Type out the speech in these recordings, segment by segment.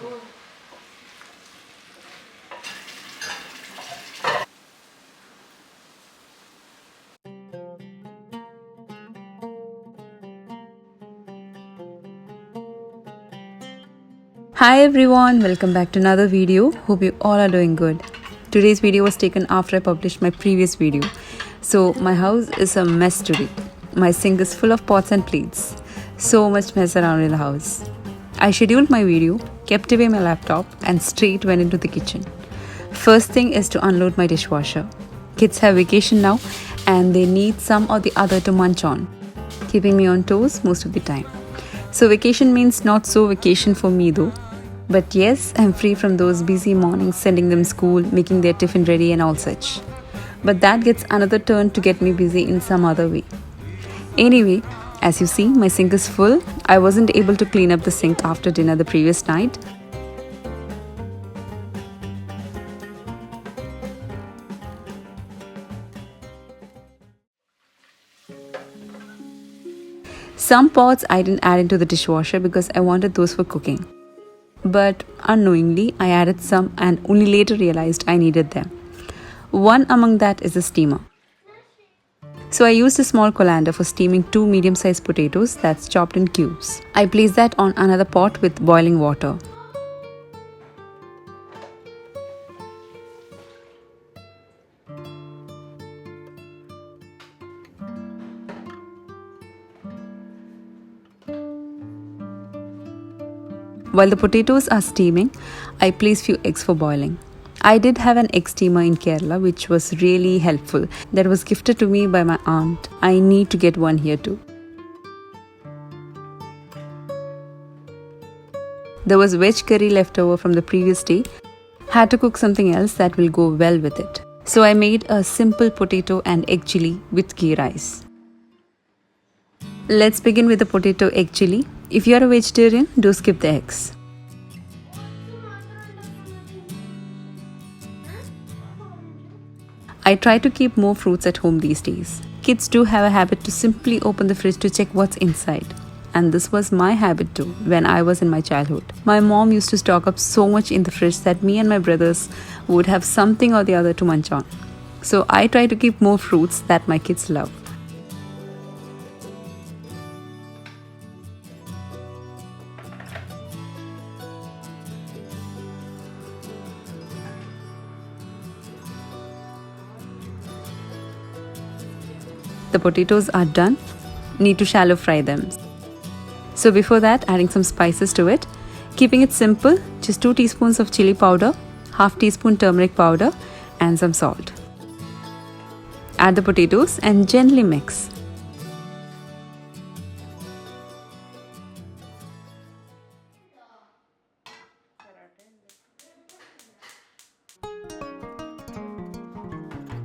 Hi everyone, welcome back to another video. Hope you all are doing good. Today's video was taken after I published my previous video. So my house is a mess today. My sink is full of pots and plates. So much mess around in the house. I scheduled my video, kept away my laptop and straight went into the kitchen. First thing is to unload my dishwasher. Kids have vacation now and they need some or the other to munch on, keeping me on toes most of the time. So vacation means not so vacation for me though. But yes, I'm free from those busy mornings sending them school, making their tiffin ready and all such. But that gets another turn to get me busy in some other way. Anyway, as you see, my sink is full. I wasn't able to clean up the sink after dinner the previous night. Some pots I didn't add into the dishwasher because I wanted those for cooking. But unknowingly, I added some and only later realized I needed them. One among that is a steamer. So I used a small colander for steaming 2 medium-sized potatoes that's chopped in cubes. I placed that on another pot with boiling water. While the potatoes are steaming, I place few eggs for boiling. I did have an egg steamer in Kerala which was really helpful. That was gifted to me by my aunt. I need to get one here too. There was veg curry left over from the previous day. Had to cook something else that will go well with it. So I made a simple potato and egg chilli with ghee rice. Let's begin with the potato egg chilli. If you are a vegetarian, do skip the eggs. I try to keep more fruits at home these days. Kids do have a habit to simply open the fridge to check what's inside. And this was my habit too when I was in my childhood. My mom used to stock up so much in the fridge that me and my brothers would have something or the other to munch on. So I try to keep more fruits that my kids love. The potatoes are done. Need to shallow fry them. So before that, adding some spices to it. Keeping it simple, just 2 teaspoons of chili powder, half teaspoon turmeric powder and some salt. Add the potatoes and gently mix.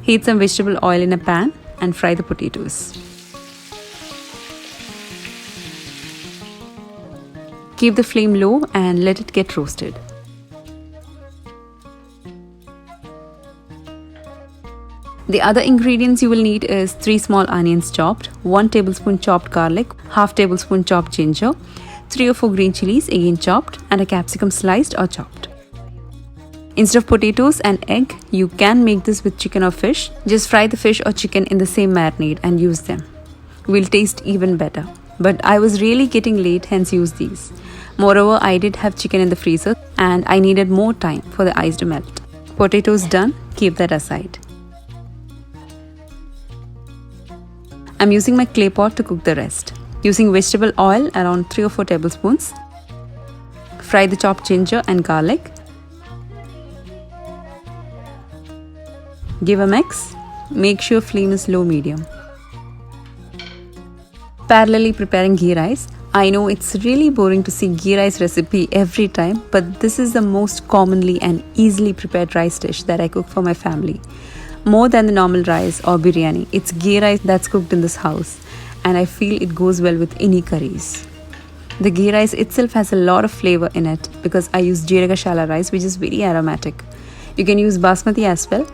Heat some vegetable oil in a pan and fry the potatoes. Keep the flame low and let it get roasted. The other ingredients you will need is 3 small onions chopped, 1 tablespoon chopped garlic, half tablespoon chopped ginger, 3 or 4 green chillies again chopped, and a capsicum sliced or chopped. Instead of potatoes and egg, you can make this with chicken or fish. Just fry the fish or chicken in the same marinade and use them. Will taste even better. But I was really getting late, hence used these. Moreover, I did have chicken in the freezer and I needed more time for the ice to melt. Potatoes done, keep that aside. I'm using my clay pot to cook the rest. Using vegetable oil around 3 or 4 tablespoons. Fry the chopped ginger and garlic. Give a mix. Make sure flame is low-medium. Parallelly preparing ghee rice. I know it's really boring to see ghee rice recipe every time, but this is the most commonly and easily prepared rice dish that I cook for my family. More than the normal rice or biryani, it's ghee rice that's cooked in this house, and I feel it goes well with any curries. The ghee rice itself has a lot of flavor in it because I use jeeraga shala rice, which is very aromatic. You can use basmati as well.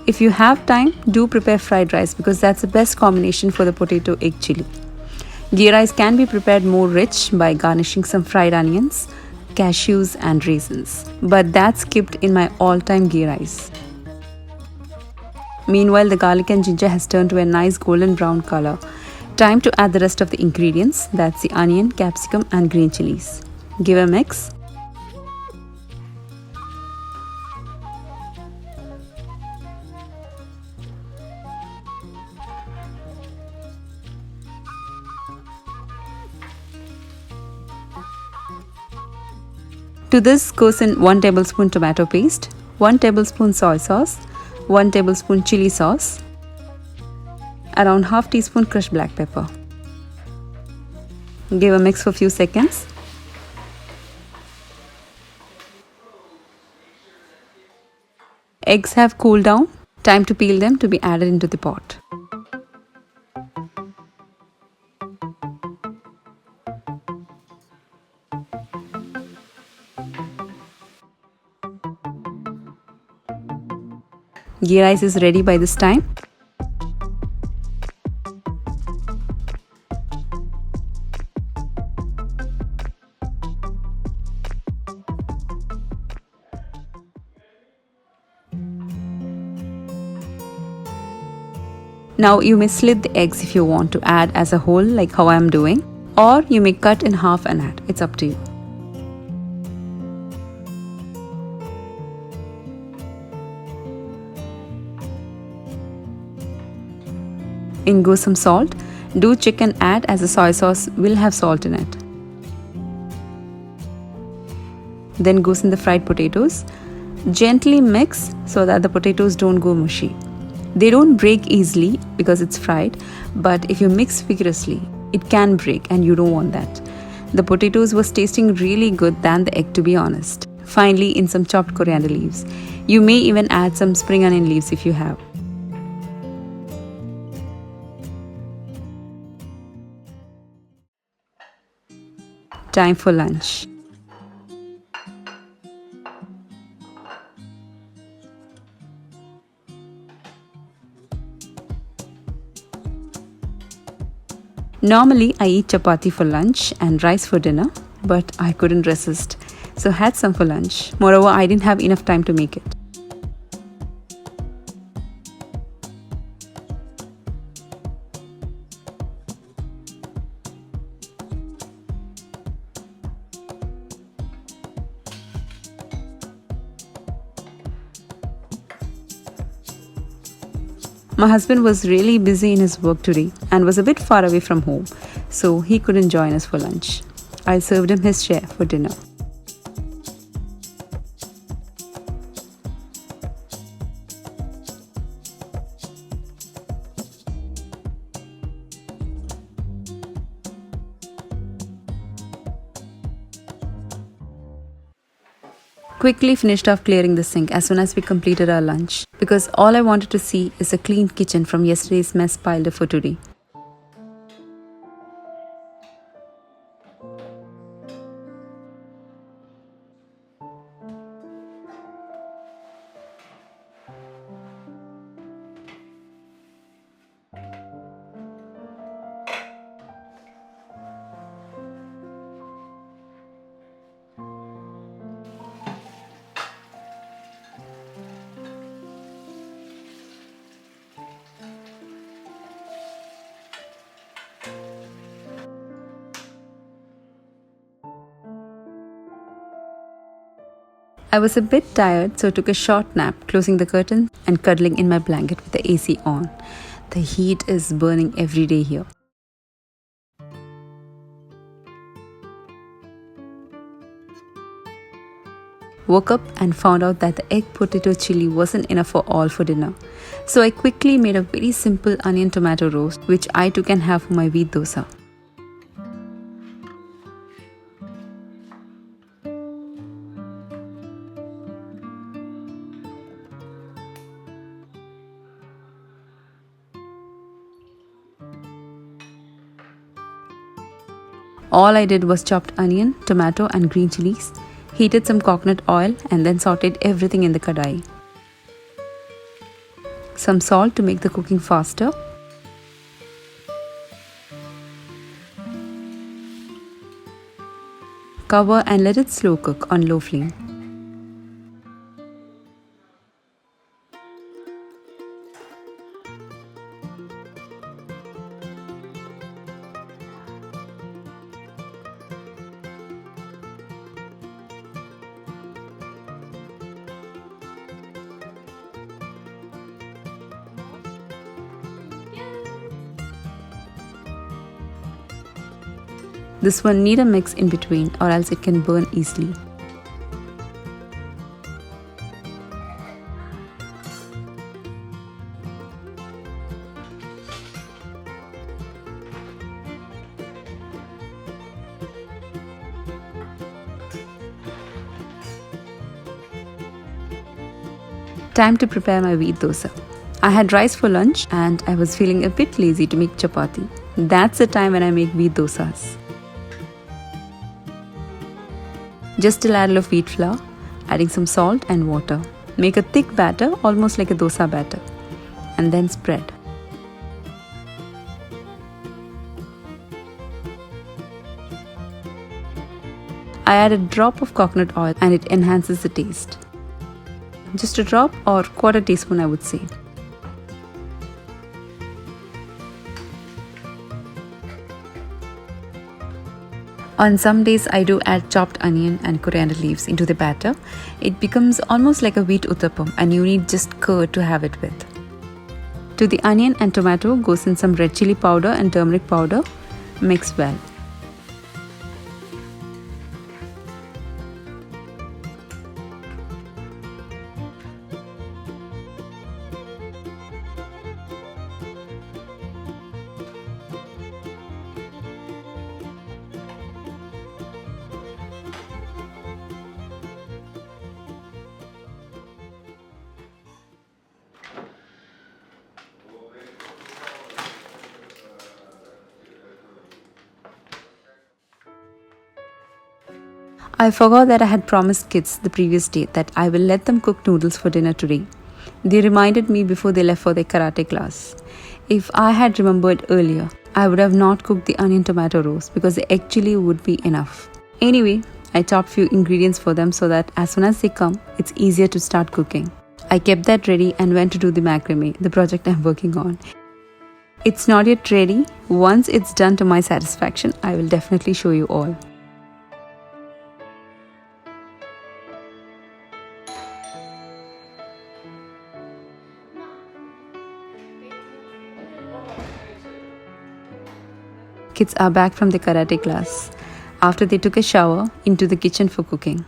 If you have time, do prepare fried rice because that's the best combination for the potato egg chilli. Ghee rice can be prepared more rich by garnishing some fried onions, cashews and raisins. But that's skipped in my all-time ghee rice. Meanwhile, the garlic and ginger has turned to a nice golden brown color. Time to add the rest of the ingredients, that's the onion, capsicum and green chilies. Give a mix. To this goes in 1 tablespoon tomato paste, 1 tablespoon soy sauce, 1 tablespoon chili sauce, around half teaspoon crushed black pepper. Give a mix for a few seconds. Eggs have cooled down. Time to peel them to be added into the pot. Ghee rice is ready by this time. Now you may slit the eggs if you want to add as a whole like how I am doing, or you may cut in half and add. It's up to you. In goes some salt. Do check and add as the soy sauce will have salt in it. Then goes in the fried potatoes. Gently mix so that the potatoes don't go mushy. They don't break easily because it's fried, but if you mix vigorously, it can break and you don't want that. The potatoes was tasting really good than the egg, to be honest. Finally, in some chopped coriander leaves. You may even add some spring onion leaves if you have. Time for lunch. Normally, I eat chapati for lunch and rice for dinner, but I couldn't resist, so had some for lunch. Moreover, I didn't have enough time to make it. My husband was really busy in his work today and was a bit far away from home, so he couldn't join us for lunch. I served him his share for dinner. Quickly finished off clearing the sink as soon as we completed our lunch, because all I wanted to see is a clean kitchen from yesterday's mess piled up for today. I was a bit tired, so took a short nap, closing the curtain and cuddling in my blanket with the AC on. The heat is burning every day here. Woke up and found out that the egg potato chili wasn't enough for all for dinner. So I quickly made a very simple onion tomato roast, which I took and have for my wheat dosa. All I did was chopped onion, tomato and green chilies, heated some coconut oil and then sauteed everything in the kadai. Some salt to make the cooking faster. Cover and let it slow cook on low flame. This one need a mix in between or else it can burn easily. Time to prepare my wheat dosa. I had rice for lunch and I was feeling a bit lazy to make chapati. That's the time when I make wheat dosas. Just a ladle of wheat flour, adding some salt and water. Make a thick batter, almost like a dosa batter, and then spread. I add a drop of coconut oil and it enhances the taste. Just a drop or quarter teaspoon, I would say. On some days, I do add chopped onion and coriander leaves into the batter. It becomes almost like a wheat uttapam and you need just curd to have it with. To the onion and tomato goes in some red chilli powder and turmeric powder. Mix well. I forgot that I had promised kids the previous day that I will let them cook noodles for dinner today. They reminded me before they left for their karate class. If I had remembered earlier, I would have not cooked the onion tomato roast because the egg chilli would be enough. Anyway, I chopped few ingredients for them so that as soon as they come, it's easier to start cooking. I kept that ready and went to do the macrame, the project I'm working on. It's not yet ready. Once it's done to my satisfaction, I will definitely show you all. Kids are back from the karate class. After they took a shower, into the kitchen for cooking.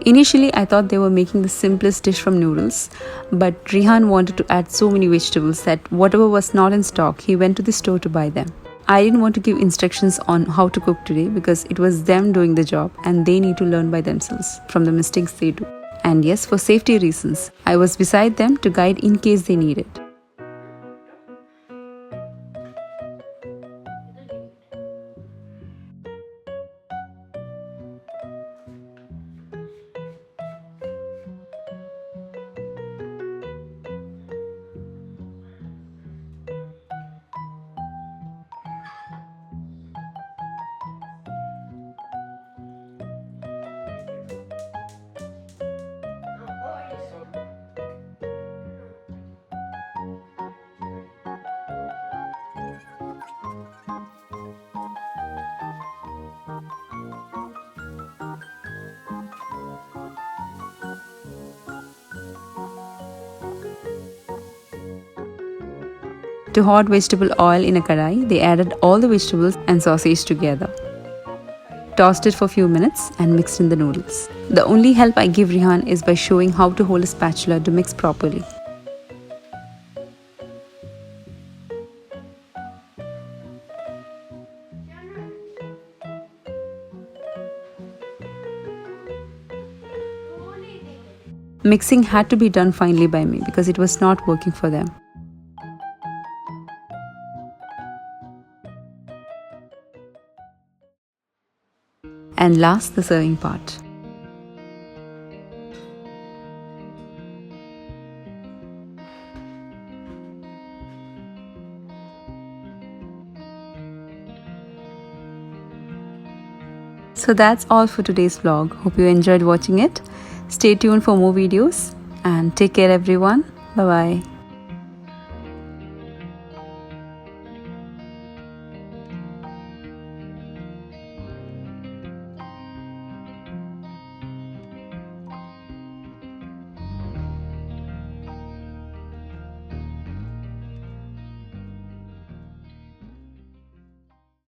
Initially, I thought they were making the simplest dish from noodles, but Rihan wanted to add so many vegetables that whatever was not in stock, he went to the store to buy them. I didn't want to give instructions on how to cook today because it was them doing the job and they need to learn by themselves from the mistakes they do. And yes, for safety reasons, I was beside them to guide in case they need it. To hot vegetable oil in a kadai, they added all the vegetables and sausage together. Tossed it for a few minutes and mixed in the noodles. The only help I give Rihan is by showing how to hold a spatula to mix properly. Mixing had to be done finely by me because it was not working for them. And last, the serving part. So that's all for today's vlog. Hope you enjoyed watching it. Stay tuned for more videos and take care everyone. Bye bye.